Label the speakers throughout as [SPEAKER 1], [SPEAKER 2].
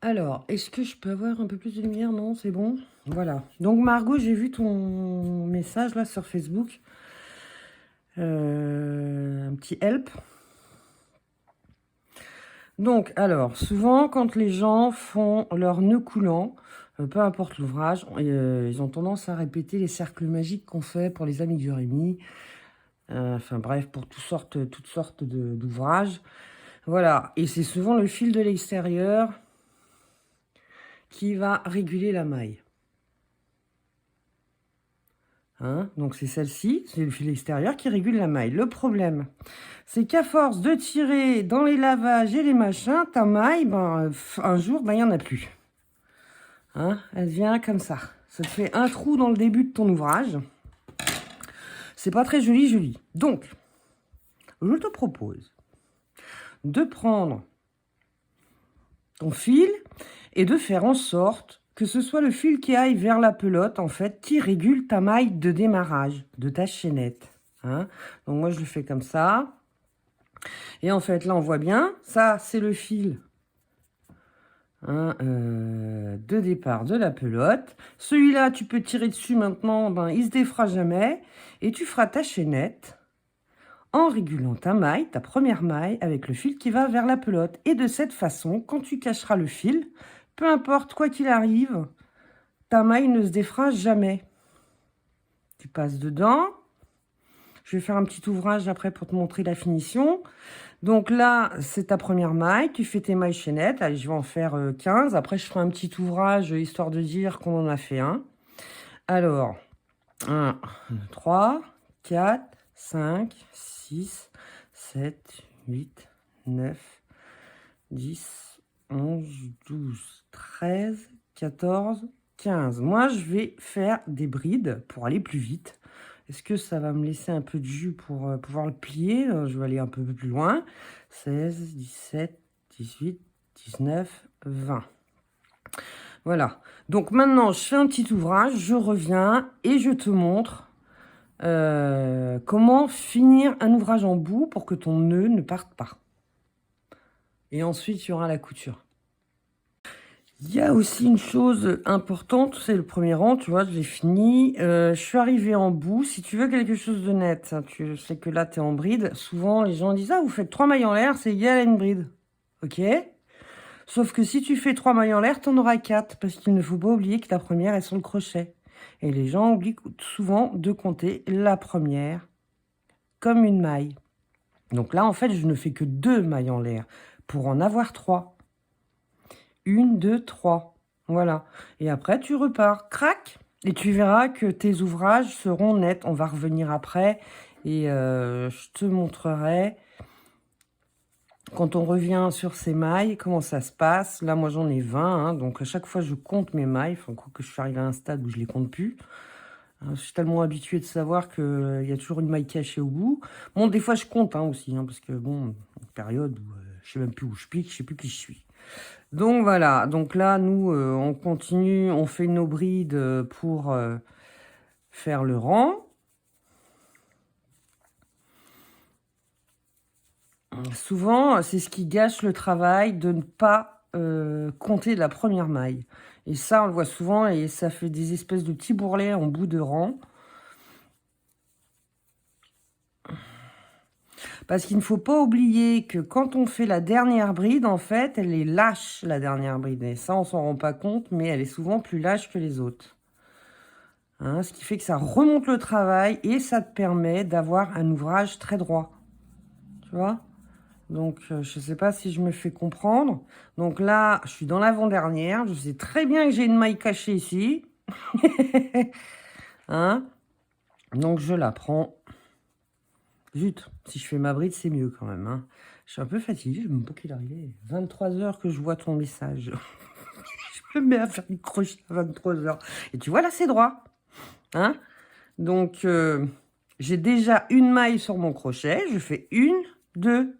[SPEAKER 1] Alors, est-ce que je peux avoir un peu plus de lumière? Non, c'est bon? Voilà. Donc, Margot, j'ai vu ton message là sur Facebook. Un petit help. Donc, alors, souvent, quand les gens font leur nœud coulant, peu importe l'ouvrage, ils ont tendance à répéter les cercles magiques qu'on fait pour les amis du Rémi. Enfin bref, pour toutes sortes d'ouvrages. Voilà. Et c'est souvent le fil de l'extérieur qui va réguler la maille. Hein, donc c'est celle-ci, c'est le fil extérieur qui régule la maille. Le problème, c'est qu'à force de tirer dans les lavages et les machins, ta maille, un jour, il n'y en a plus. Hein, elle vient comme ça. Ça te fait un trou dans le début de ton ouvrage. C'est pas très joli. Donc, je te propose de prendre ton fil et de faire en sorte que ce soit le fil qui aille vers la pelote, en fait, qui régule ta maille de démarrage de ta chaînette. Hein, donc moi, je le fais comme ça. Et en fait, là, on voit bien, ça, c'est le fil de départ de la pelote. Celui-là, tu peux tirer dessus maintenant, il se défera jamais. Et tu feras ta chaînette en régulant ta maille, ta première maille, avec le fil qui va vers la pelote. Et de cette façon, quand tu cacheras le fil, peu importe quoi qu'il arrive, ta maille ne se défera jamais. Tu passes dedans. Je vais faire un petit ouvrage après pour te montrer la finition. Donc là, c'est ta première maille. Tu fais tes mailles chaînettes. Allez, je vais en faire 15. Après, je ferai un petit ouvrage, histoire de dire qu'on en a fait un. Alors, 1, 2, 3, 4, 5, 6, 7, 8, 9, 10, 11, 12, 13, 14, 15. Moi, je vais faire des brides pour aller plus vite. Est-ce que ça va me laisser un peu de jus pour pouvoir le plier? Je vais aller un peu plus loin. 16, 17, 18, 19, 20. Voilà. Donc maintenant, je fais un petit ouvrage, je reviens et je te montre comment finir un ouvrage en bout pour que ton nœud ne parte pas. Et ensuite, il y aura la couture. Il y a aussi une chose importante, c'est le premier rang, tu vois, je l'ai fini. Je suis arrivée en bout. Si tu veux quelque chose de net, hein, tu sais que là, tu es en bride. Souvent, les gens disent, ah, vous faites 3 mailles en l'air, c'est égal à une bride. Ok? Sauf que si tu fais 3 mailles en l'air, tu en auras 4, parce qu'il ne faut pas oublier que la première est sur le crochet. Et les gens oublient souvent de compter la première comme une maille. Donc là, en fait, je ne fais que 2 mailles en l'air pour en avoir 3. 1, 2, 3. Voilà. Et après, tu repars. Crac! Et tu verras que tes ouvrages seront nets. On va revenir après et je te montrerai, quand on revient sur ces mailles, comment ça se passe. Là, moi, j'en ai 20. Hein, donc, à chaque fois, je compte mes mailles. Enfin, quoi que je suis arrivée à un stade où je les compte plus. Je suis tellement habituée de savoir qu'il y a toujours une maille cachée au bout. Bon, des fois, je compte aussi. Hein, parce que, bon, une période où je sais même plus où je pique. Je sais plus qui je suis. Donc voilà, donc là, nous, on continue, on fait nos brides pour faire le rang. Souvent, c'est ce qui gâche le travail de ne pas compter la première maille. Et ça, on le voit souvent, et ça fait des espèces de petits bourrelets en bout de rang. Parce qu'il ne faut pas oublier que quand on fait la dernière bride, en fait, elle est lâche, la dernière bride. Et ça, on s'en rend pas compte, mais elle est souvent plus lâche que les autres. Hein, ce qui fait que ça remonte le travail et ça te permet d'avoir un ouvrage très droit. Tu vois? Donc, je ne sais pas si je me fais comprendre. Donc là, je suis dans l'avant-dernière. Je sais très bien que j'ai une maille cachée ici. Hein? Donc, je la prends. Zut, si je fais ma bride, c'est mieux quand même. Hein. Je suis un peu fatiguée. Je ne sais même pas qu'il est arrivé. 23 heures que je vois ton message. Je me mets à faire du crochet à 23 heures. Et tu vois, là, c'est droit. Hein? Donc, j'ai déjà une maille sur mon crochet. Je fais 1, 2.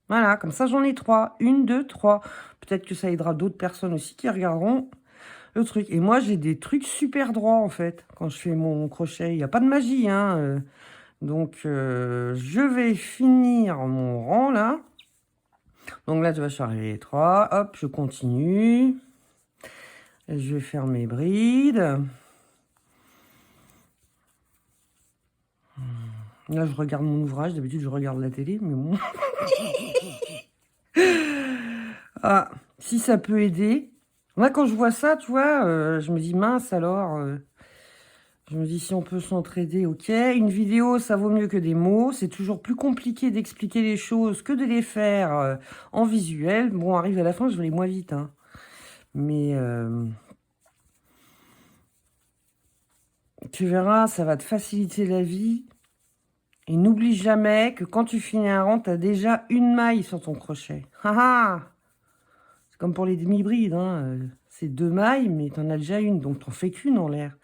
[SPEAKER 1] Voilà, comme ça, j'en ai 3. 1, 2, 3. Peut-être que ça aidera d'autres personnes aussi qui regarderont le truc. Et moi, j'ai des trucs super droits, en fait, quand je fais mon crochet. Il n'y a pas de magie, hein. Donc, je vais finir mon rang, là. Donc là, tu vois, je suis arrivé 3. Hop, je continue. Je vais faire mes brides. Là, je regarde mon ouvrage. D'habitude, je regarde la télé, mais bon. Ah, si ça peut aider. Moi, quand je vois ça, tu vois, je me dis, mince, alors... je me dis, si on peut s'entraider, ok. Une vidéo, ça vaut mieux que des mots. C'est toujours plus compliqué d'expliquer les choses que de les faire en visuel. Bon, arrive à la fin, je vais aller moins vite, hein. Mais tu verras, ça va te faciliter la vie. Et n'oublie jamais que quand tu finis un rang, tu as déjà une maille sur ton crochet. Haha! C'est comme pour les demi-brides, hein. C'est 2 mailles, mais tu en as déjà une, donc tu n'en fais qu'une en l'air.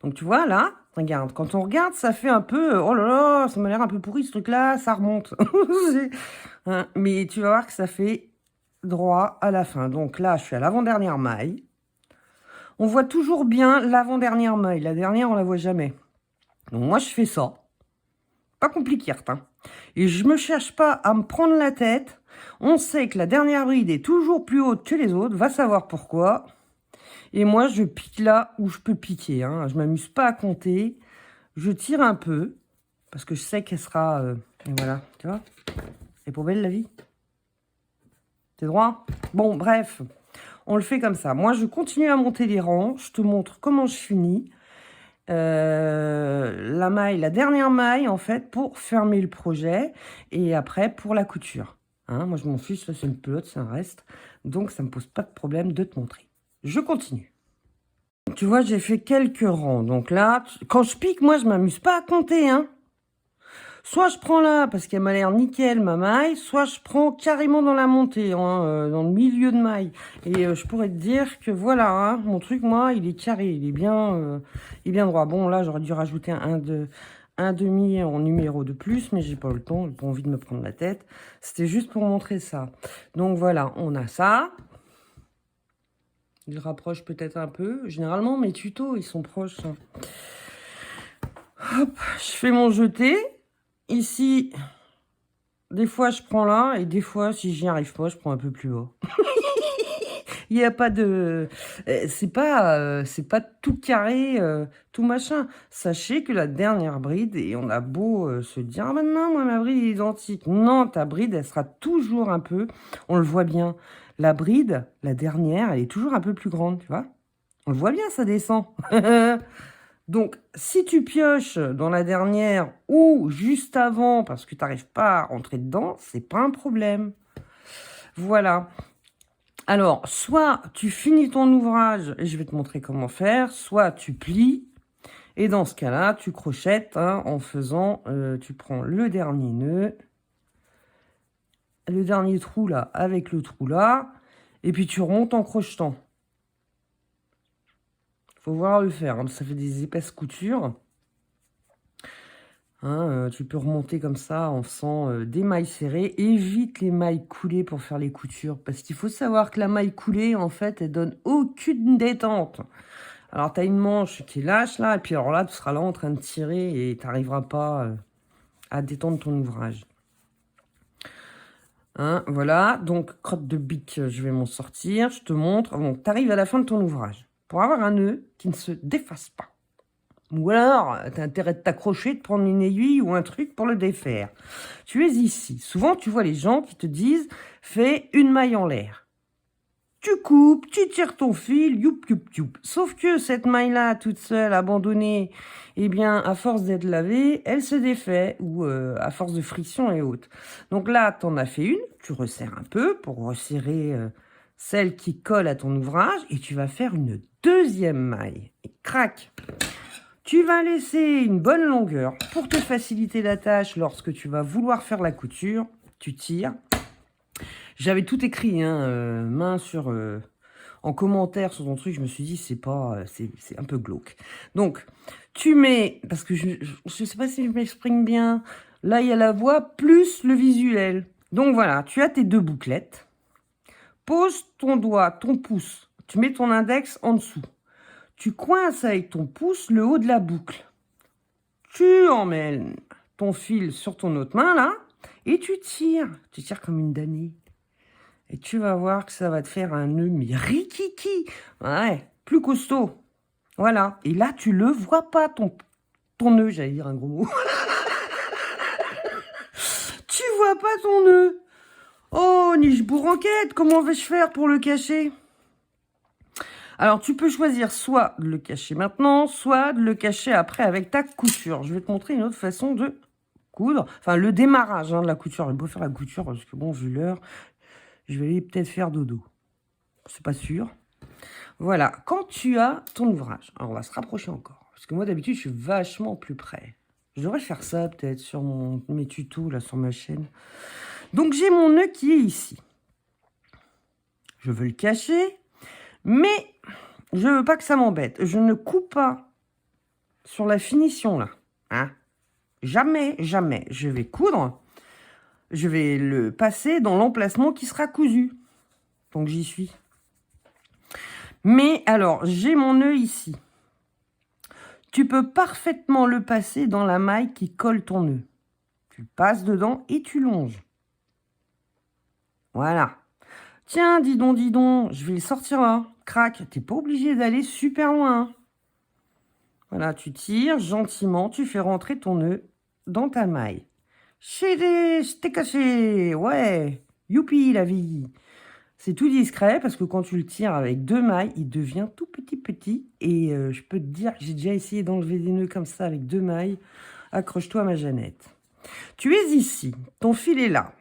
[SPEAKER 1] Donc tu vois, là, regarde, quand on regarde, ça fait un peu... Oh là là, ça m'a l'air un peu pourri ce truc-là, ça remonte. Hein, mais tu vas voir que ça fait droit à la fin. Donc là, je suis à l'avant-dernière maille. On voit toujours bien l'avant-dernière maille. La dernière, on la voit jamais. Donc moi, je fais ça. Pas compliqué, hein. Et je me cherche pas à me prendre la tête. On sait que la dernière bride est toujours plus haute que les autres. Va savoir pourquoi. Et moi, je pique là où je peux piquer, hein. Je m'amuse pas à compter. Je tire un peu. Parce que je sais qu'elle sera... voilà, tu vois. C'est pour belle la vie. T'es droit? Bon, bref. On le fait comme ça. Moi, je continue à monter les rangs. Je te montre comment je finis. La maille, la dernière maille, en fait, pour fermer le projet. Et après, pour la couture. Hein, moi, je m'en fiche. Ça, c'est une pelote, c'est un reste. Donc, ça ne me pose pas de problème de te montrer. Je continue. Tu vois, j'ai fait quelques rangs. Donc là, quand je pique, moi, je m'amuse pas à compter, hein. Soit je prends là, parce qu'elle m'a l'air nickel, ma maille, soit je prends carrément dans la montée, hein, dans le milieu de maille. Et je pourrais te dire que voilà, hein, mon truc, moi, il est carré, il est bien droit. Bon, là, j'aurais dû rajouter un demi en numéro de plus, mais j'ai pas le temps, j'ai pas envie de me prendre la tête. C'était juste pour montrer ça. Donc voilà, on a ça. Il rapproche peut-être un peu. Généralement, mes tutos, ils sont proches, hein. Hop, je fais mon jeté. Ici, des fois, je prends là, et des fois, si j'y arrive pas, je prends un peu plus haut. Il n'y a pas de... c'est pas tout carré, tout machin. Sachez que la dernière bride, et on a beau se dire, ah ben non, moi, ma bride est identique. Non, ta bride, elle sera toujours un peu... On le voit bien. La bride, la dernière, elle est toujours un peu plus grande, tu vois. On le voit bien, ça descend. Donc, si tu pioches dans la dernière ou juste avant parce que tu n'arrives pas à rentrer dedans, c'est pas un problème. Voilà. Alors, soit tu finis ton ouvrage, et je vais te montrer comment faire, soit tu plies, et dans ce cas-là, tu crochettes, hein, en faisant, tu prends le dernier nœud, le dernier trou là, avec le trou là, et puis tu remontes en crochetant. Faut voir le faire, hein, ça fait des épaisses coutures. Hein, tu peux remonter comme ça en faisant des mailles serrées. Évite les mailles coulées pour faire les coutures. Parce qu'il faut savoir que la maille coulée, en fait, elle donne aucune détente. Alors, tu as une manche qui est lâche, là. Et puis, alors là, tu seras là en train de tirer et tu n'arriveras pas à détendre ton ouvrage. Hein, voilà. Donc, crotte de bique, je vais m'en sortir. Je te montre. Donc, tu arrives à la fin de ton ouvrage. Pour avoir un nœud qui ne se défasse pas. Ou alors, tu as intérêt de t'accrocher, de prendre une aiguille ou un truc pour le défaire. Tu es ici. Souvent, tu vois les gens qui te disent « fais une maille en l'air ». Tu coupes, tu tires ton fil, youp, youp, youp. Sauf que cette maille-là, toute seule, abandonnée, eh bien, à force d'être lavée, elle se défait, ou à force de friction et autres. Donc là, tu en as fait une, tu resserres un peu pour resserrer celle qui colle à ton ouvrage, et tu vas faire une deuxième maille. Et crac! Tu vas laisser une bonne longueur pour te faciliter la tâche lorsque tu vas vouloir faire la couture. Tu tires. J'avais tout écrit, hein, main sur... en commentaire sur ton truc, je me suis dit, c'est un peu glauque. Donc, tu mets... Parce que je ne sais pas si je m'exprime bien. Là, il y a la voix plus le visuel. Donc voilà, tu as tes 2 bouclettes. Pose ton doigt, ton pouce. Tu mets ton index en dessous. Tu coinces avec ton pouce le haut de la boucle. Tu emmènes ton fil sur ton autre main, là, et tu tires. Tu tires comme une damnée. Et tu vas voir que ça va te faire un nœud, mais rikiki. Ouais, plus costaud. Voilà. Et là, tu le vois pas, ton nœud. J'allais dire un gros mot. Tu vois pas ton nœud. Oh, niche bourranquette, comment vais-je faire pour le cacher? Alors, tu peux choisir soit de le cacher maintenant, soit de le cacher après avec ta couture. Je vais te montrer une autre façon de coudre. Enfin, le démarrage de la couture. Je vais pas faire la couture parce que, bon, vu l'heure, je vais aller peut-être faire dodo. C'est pas sûr. Voilà, quand tu as ton ouvrage. Alors, on va se rapprocher encore. Parce que moi, d'habitude, je suis vachement plus près. Je devrais faire ça, peut-être, sur mes tutos, là, sur ma chaîne. Donc, j'ai mon nœud qui est ici. Je veux le cacher, mais je veux pas que ça m'embête. Je ne coupe pas sur la finition, là. Hein? Jamais, jamais. Je vais coudre. Je vais le passer dans l'emplacement qui sera cousu. Donc, j'y suis. Mais, alors, j'ai mon nœud ici. Tu peux parfaitement le passer dans la maille qui colle ton nœud. Tu le passes dedans et tu longes. Voilà. Tiens, dis donc, je vais le sortir là. Crac, t'es pas obligé d'aller super loin. Voilà, tu tires gentiment, tu fais rentrer ton nœud dans ta maille. Je t'ai caché, ouais, youpi la vie. C'est tout discret parce que quand tu le tires avec 2 mailles, il devient tout petit. Et je peux te dire que j'ai déjà essayé d'enlever des nœuds comme ça avec 2 mailles. Accroche-toi à ma Jeannette. Tu es ici, ton fil est là.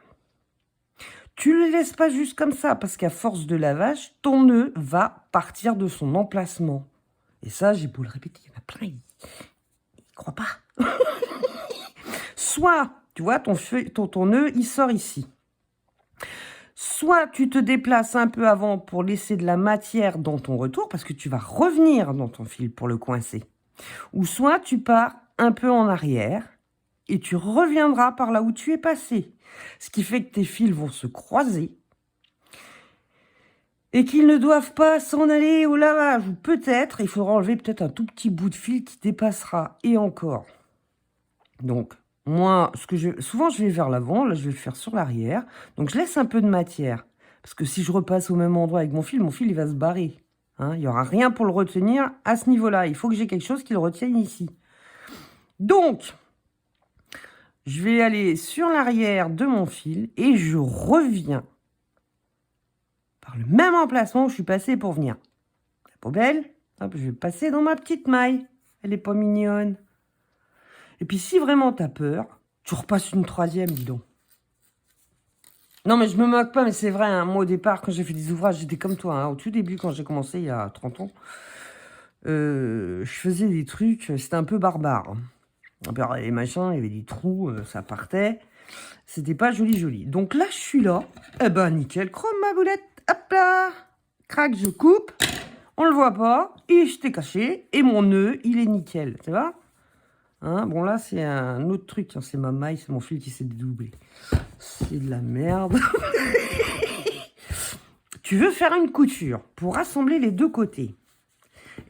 [SPEAKER 1] Tu ne le laisses pas juste comme ça parce qu'à force de lavage, ton nœud va partir de son emplacement. Et ça, j'ai beau le répéter, il y en a plein, ils ne croient pas. Soit, tu vois, ton nœud, il sort ici. Soit tu te déplaces un peu avant pour laisser de la matière dans ton retour, parce que tu vas revenir dans ton fil pour le coincer. Ou soit tu pars un peu en arrière et tu reviendras par là où tu es passé. Ce qui fait que tes fils vont se croiser et qu'ils ne doivent pas s'en aller au lavage. Ou peut-être, il faudra enlever peut-être un tout petit bout de fil qui dépassera. Et encore. Donc, moi, souvent je vais vers l'avant, là je vais le faire sur l'arrière. Donc je laisse un peu de matière. Parce que si je repasse au même endroit avec mon fil il va se barrer. Hein, il n'y aura rien pour le retenir à ce niveau-là. Il faut que j'ai quelque chose qui le retienne ici. Donc, je vais aller sur l'arrière de mon fil et je reviens par le même emplacement où je suis passé pour venir. La poubelle, hop, je vais passer dans ma petite maille. Elle est pas mignonne. Et puis si vraiment tu as peur, tu repasses une 3e, dis donc. Non mais je me moque pas, mais c'est vrai, hein, moi au départ, quand j'ai fait des ouvrages, j'étais comme toi. Hein, au tout début, quand j'ai commencé, il y a 30 ans, je faisais des trucs, c'était un peu barbare. Hein. Les machins, il y avait des trous, ça partait. C'était pas joli. Donc là, je suis là. Eh ben, nickel, chrome ma boulette. Hop là. Crac, je coupe. On le voit pas. Et je t'ai caché. Et mon nœud, il est nickel. Tu vois? Hein, bon, là, c'est un autre truc. Hein. C'est ma maille, c'est mon fil qui s'est dédoublé. C'est de la merde. Tu veux faire une couture pour rassembler les deux côtés.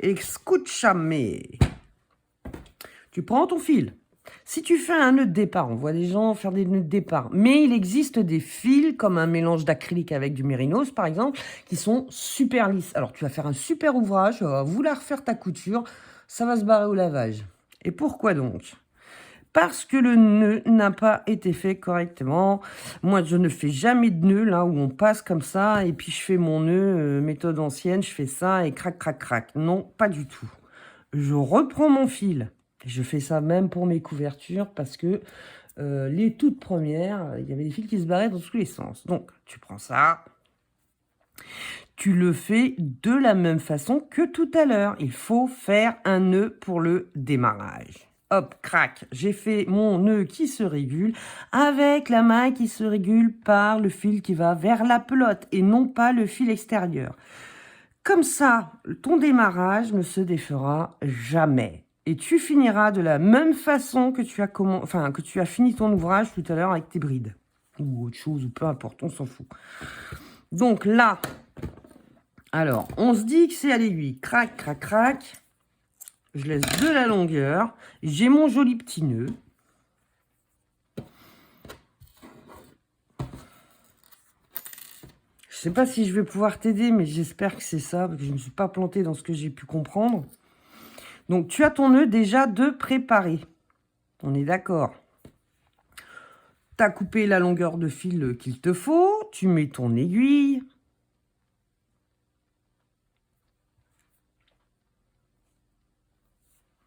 [SPEAKER 1] Escúchame. Tu prends ton fil. Si tu fais un nœud de départ, on voit des gens faire des nœuds de départ, mais il existe des fils, comme un mélange d'acrylique avec du mérinos, par exemple, qui sont super lisses. Alors, tu vas faire un super ouvrage, tu vas vouloir faire ta couture, ça va se barrer au lavage. Et pourquoi donc? Parce que le nœud n'a pas été fait correctement. Moi, je ne fais jamais de nœud, là, où on passe comme ça, et puis je fais mon nœud, méthode ancienne, je fais ça, et crac, crac, crac. Non, pas du tout. Je reprends mon fil. Je fais ça même pour mes couvertures parce que les toutes premières, il y avait des fils qui se barraient dans tous les sens. Donc, tu prends ça. Tu le fais de la même façon que tout à l'heure. Il faut faire un nœud pour le démarrage. Hop, crac, j'ai fait mon nœud qui se régule avec la maille qui se régule par le fil qui va vers la pelote et non pas le fil extérieur. Comme ça, ton démarrage ne se défera jamais. Et tu finiras de la même façon que tu as fini ton ouvrage tout à l'heure avec tes brides. Ou autre chose, ou peu importe, on s'en fout. Donc là, alors, on se dit que c'est à l'aiguille. Crac, crac, crac. Je laisse de la longueur. J'ai mon joli petit nœud. Je sais pas si je vais pouvoir t'aider, mais j'espère que c'est ça, parce que je ne me suis pas plantée dans ce que j'ai pu comprendre. Donc, tu as ton nœud déjà de préparé. On est d'accord. Tu as coupé la longueur de fil qu'il te faut. Tu mets ton aiguille.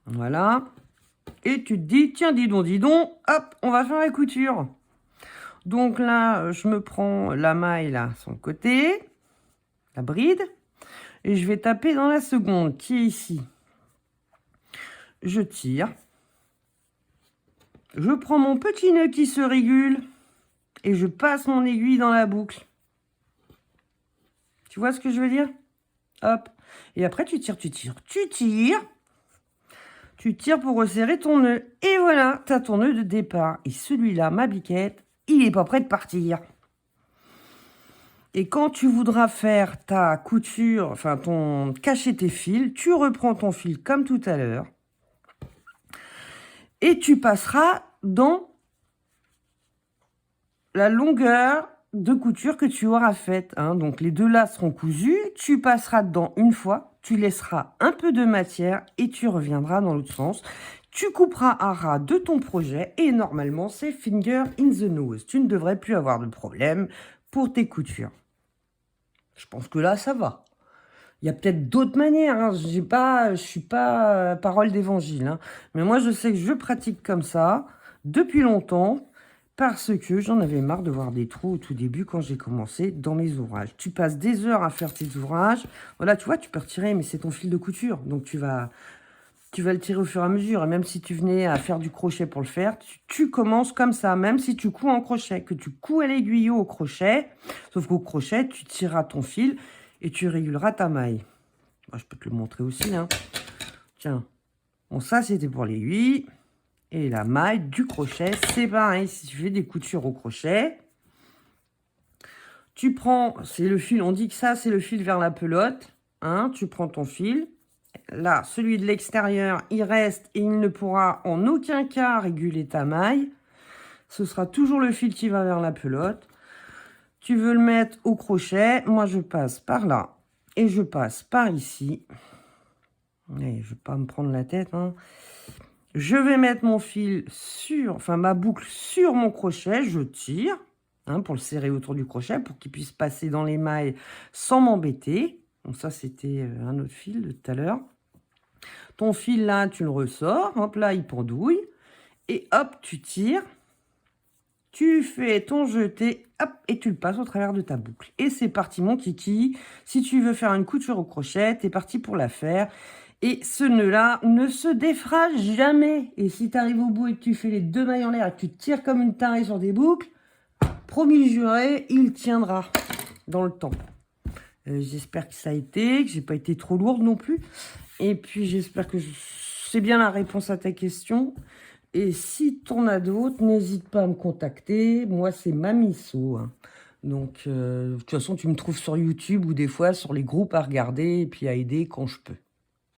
[SPEAKER 1] Voilà. Et tu te dis, tiens, dis donc, hop, on va faire la couture. Donc là, je me prends la maille là, sur le côté, la bride, et je vais taper dans la seconde, qui est ici. Je tire. Je prends mon petit nœud qui se régule, et je passe mon aiguille dans la boucle. Tu vois ce que je veux dire? Hop. Et après, tu tires, tu tires, tu tires. Tu tires pour resserrer ton nœud. Et voilà, tu as ton nœud de départ. Et celui-là, ma biquette, il n'est pas prêt de partir. Et quand tu voudras faire ta couture, enfin cacher tes fils, tu reprends ton fil comme tout à l'heure. Et tu passeras dans la longueur de couture que tu auras faite. Hein. Donc les deux là seront cousus. Tu passeras dedans une fois. Tu laisseras un peu de matière et tu reviendras dans l'autre sens. Tu couperas à ras de ton projet et normalement, c'est finger in the nose. Tu ne devrais plus avoir de problème pour tes coutures. Je pense que là, ça va. Il y a peut-être d'autres manières. Hein. Je ne suis pas parole d'évangile. Hein. Mais moi, je sais que je pratique comme ça depuis longtemps parce que j'en avais marre de voir des trous au tout début quand j'ai commencé dans mes ouvrages. Tu passes des heures à faire tes ouvrages. Voilà, tu vois, tu peux retirer, mais c'est ton fil de couture. Donc, tu vas le tirer au fur et à mesure. Et même si tu venais à faire du crochet pour le faire, tu commences comme ça. Même si tu couds en crochet, que tu couds à l'aiguillot au crochet, sauf qu'au crochet, tu tireras ton fil et tu réguleras ta maille. Moi, je peux te le montrer aussi. Hein. Tiens. Bon, ça, c'était pour l'aiguille. Et la maille du crochet, c'est pareil. Si tu fais des coutures au crochet, tu prends, c'est le fil, on dit que ça, c'est le fil vers la pelote. Hein, tu prends ton fil. Là, celui de l'extérieur, il reste et il ne pourra en aucun cas réguler ta maille. Ce sera toujours le fil qui va vers la pelote. Tu veux le mettre au crochet. Moi, je passe par là et je passe par ici. Et je ne vais pas me prendre la tête. Hein. Je vais mettre mon fil sur, enfin ma boucle sur mon crochet. Je tire hein, pour le serrer autour du crochet pour qu'il puisse passer dans les mailles sans m'embêter. Donc ça, c'était un autre fil de tout à l'heure. Ton fil là, tu le ressors. Hop là, il pendouille. Et hop, tu tires. Tu fais ton jeté. Hop, et tu le passes au travers de ta boucle. Et c'est parti, mon kiki. Si tu veux faire une couture au crochet, t'es parti pour la faire. Et ce nœud-là ne se défera jamais. Et si tu arrives au bout et que tu fais les deux mailles en l'air et que tu tires comme une tarée sur des boucles, promis juré, il tiendra dans le temps. J'espère que ça a été, que j'ai pas été trop lourde non plus. Et puis j'espère que c'est bien la réponse à ta question. Et si tu en as d'autres, n'hésite pas à me contacter. Moi, c'est Mamisso. Hein. Donc, de toute façon, tu me trouves sur YouTube ou des fois sur les groupes à regarder et puis à aider quand je peux.